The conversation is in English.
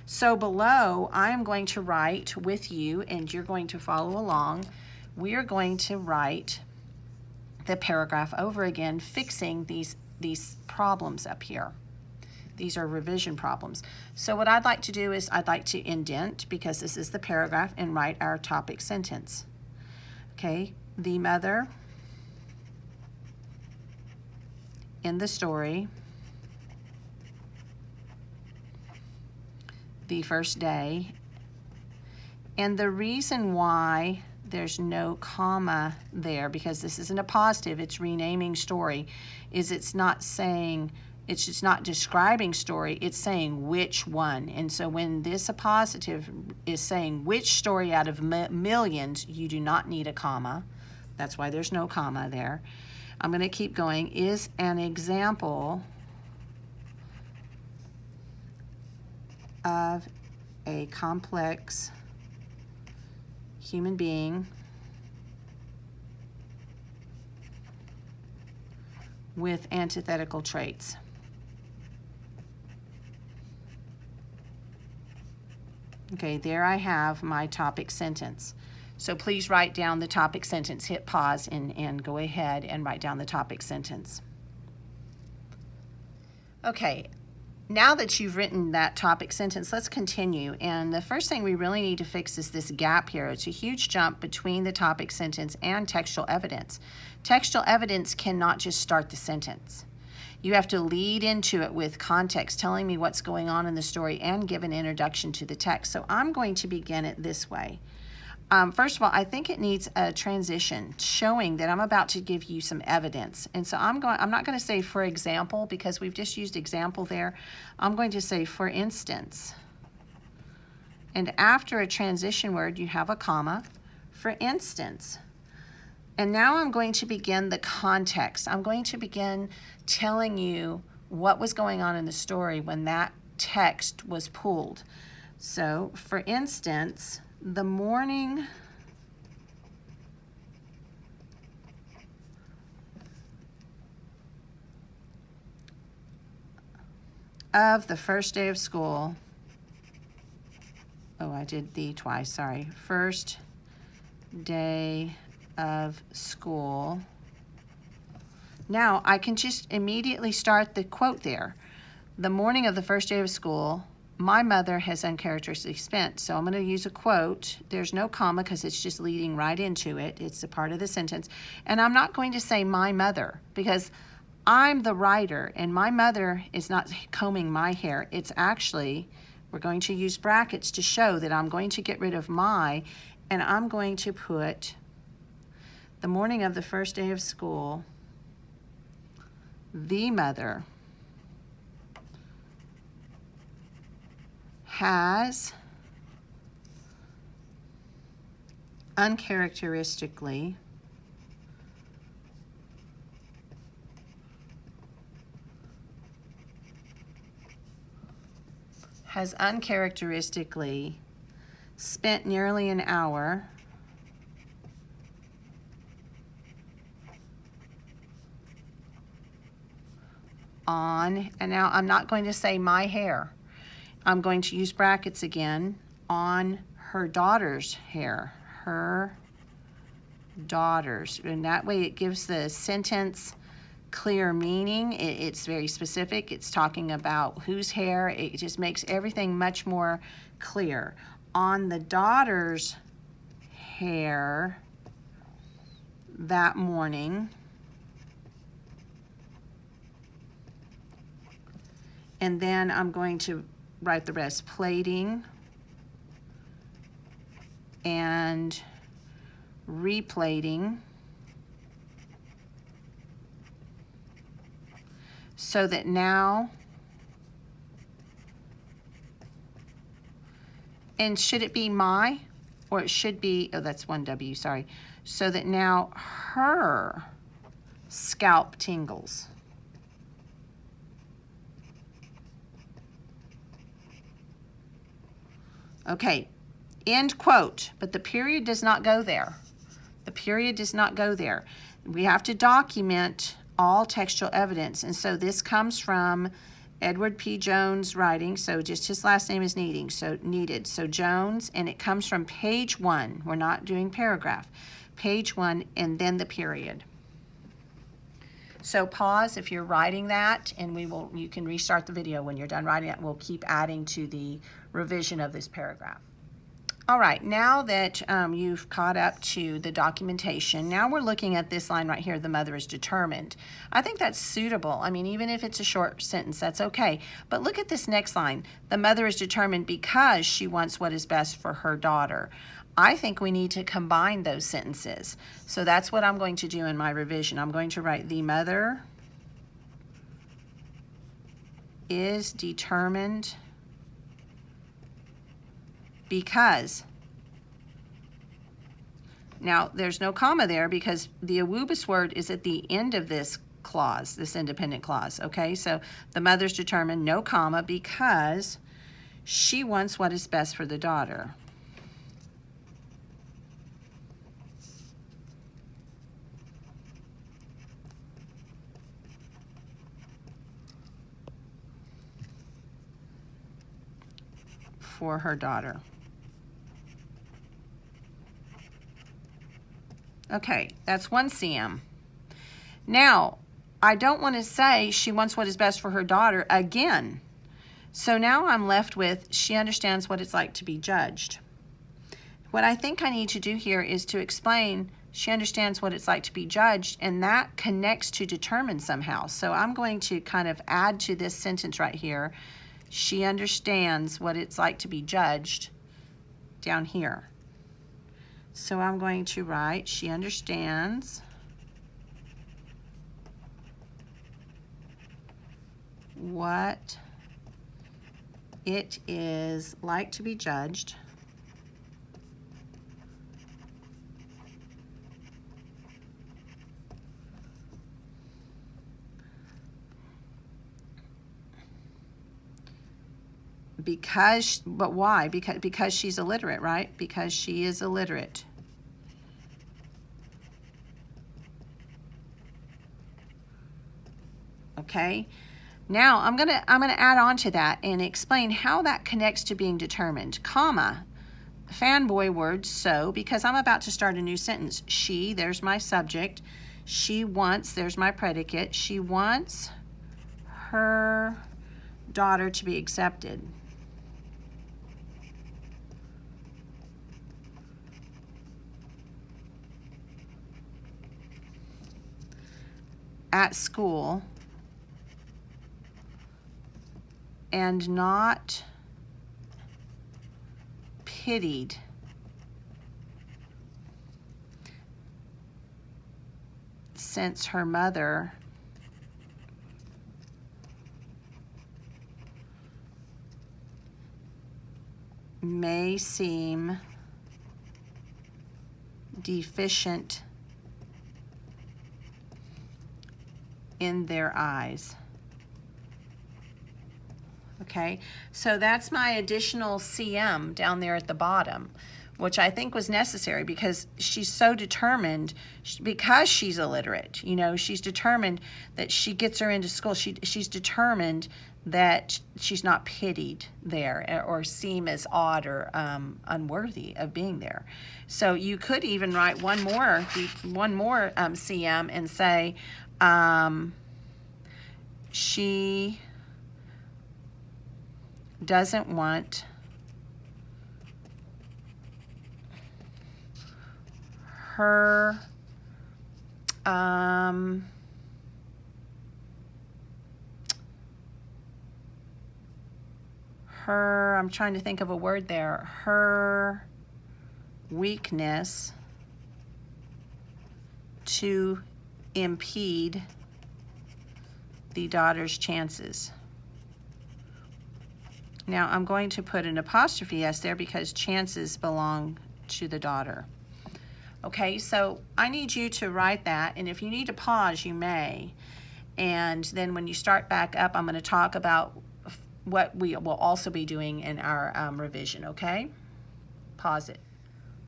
So below, I'm going to write with you, and you're going to follow along. We are going to write the paragraph over again, fixing these problems up here. These are revision problems. So what I'd like to do is I'd like to indent, because this is the paragraph, and write our topic sentence. Okay, the mother in the story, the first day, and the reason why there's no comma there, because this isn't a positive, it's renaming story, is it's not saying, it's just not describing story, it's saying which one. And so when this appositive is saying which story out of millions, you do not need a comma. That's why there's no comma there. I'm going to keep going. Is an example of a complex human being with antithetical traits. Okay, there I have my topic sentence. So please write down the topic sentence. Hit pause and go ahead and write down the topic sentence. Okay, now that you've written that topic sentence, let's continue. And the first thing we really need to fix is this gap here. It's a huge jump between the topic sentence and textual evidence. Textual evidence cannot just start the sentence. You have to lead into it with context, telling me what's going on in the story, and give an introduction to the text. So I'm going to begin it this way. First of all, I think it needs a transition showing that I'm about to give you some evidence. And so I'm not going to say for example, because we've just used example there. I'm going to say for instance. And after a transition word, you have a comma, for instance. And now I'm going to begin the context. I'm going to begin telling you what was going on in the story when that text was pulled. So, for instance, the morning of the first day of school. Oh, I did the twice, sorry. First day of school. Now I can just immediately start the quote there. The morning of the first day of school, my mother has uncharacteristically spent. So I'm going to use a quote. There's no comma because it's just leading right into it. It's a part of the sentence. And I'm not going to say my mother, because I'm the writer and my mother is not combing my hair. It's actually, we're going to use brackets to show that I'm going to get rid of my, and I'm going to put the morning of the first day of school, the mother has uncharacteristically spent nearly an hour on, and now I'm not going to say my hair. I'm going to use brackets again, on her daughter's hair. Her daughters. And that way it gives the sentence clear meaning. It's very specific. It's talking about whose hair. It just makes everything much more clear. On the daughter's hair that morning. And then I'm going to write the rest. Plating and replating, so that now, and should it be my, or it should be, oh, that's one W, sorry. So that now her scalp tingles. Okay, end quote, but the period does not go there. The period does not go there. We have to document all textual evidence, and so this comes from Edward P. Jones writing, so just his last name is needed. So Jones, and it comes from page 1. We're not doing paragraph. Page 1, and then the period. So pause if you're writing that, and you can restart the video when you're done writing it. We'll keep adding to the revision of this paragraph. All right, now that you've caught up to the documentation, now we're looking at this line right here, the mother is determined. I think that's suitable. I mean, even if it's a short sentence, that's okay. But look at this next line. The mother is determined because she wants what is best for her daughter. I think we need to combine those sentences. So that's what I'm going to do in my revision. I'm going to write the mother is determined because. Now, there's no comma there because the Awubis word is at the end of this clause, this independent clause, okay? So the mother's determined, no comma, because she wants what is best for the daughter. For her daughter. Okay, that's 1 cm. Now, I don't want to say she wants what is best for her daughter again. So now I'm left with she understands what it's like to be judged. What I think I need to do here is to explain she understands what it's like to be judged, and that connects to determined somehow. So I'm going to kind of add to this sentence right here. She understands what it's like to be judged down here. So I'm going to write, she understands what it is like to be judged because, but why? Because she's illiterate, right? Because she is illiterate. Okay. Now I'm gonna add on to that and explain how that connects to being determined. Comma, fanboy word, so, because I'm about to start a new sentence. She, there's my subject. She wants, there's my predicate. She wants her daughter to be accepted. At school, and not pitied since her mother may seem deficient in their eyes. Okay, so that's my additional CM down there at the bottom, which I think was necessary because she's so determined, because she's illiterate, you know, she's determined that she gets her into school. She's determined that she's not pitied there or seem as odd or unworthy of being there. So you could even write one more CM and say, she doesn't want her I'm trying to think of a word there, her weakness to impede the daughter's chances. Now I'm going to put an apostrophe S there because chances belong to the daughter. Okay, so I need you to write that, and if you need to pause, you may. And then when you start back up, I'm going to talk about what we will also be doing in our revision, okay? Pause it.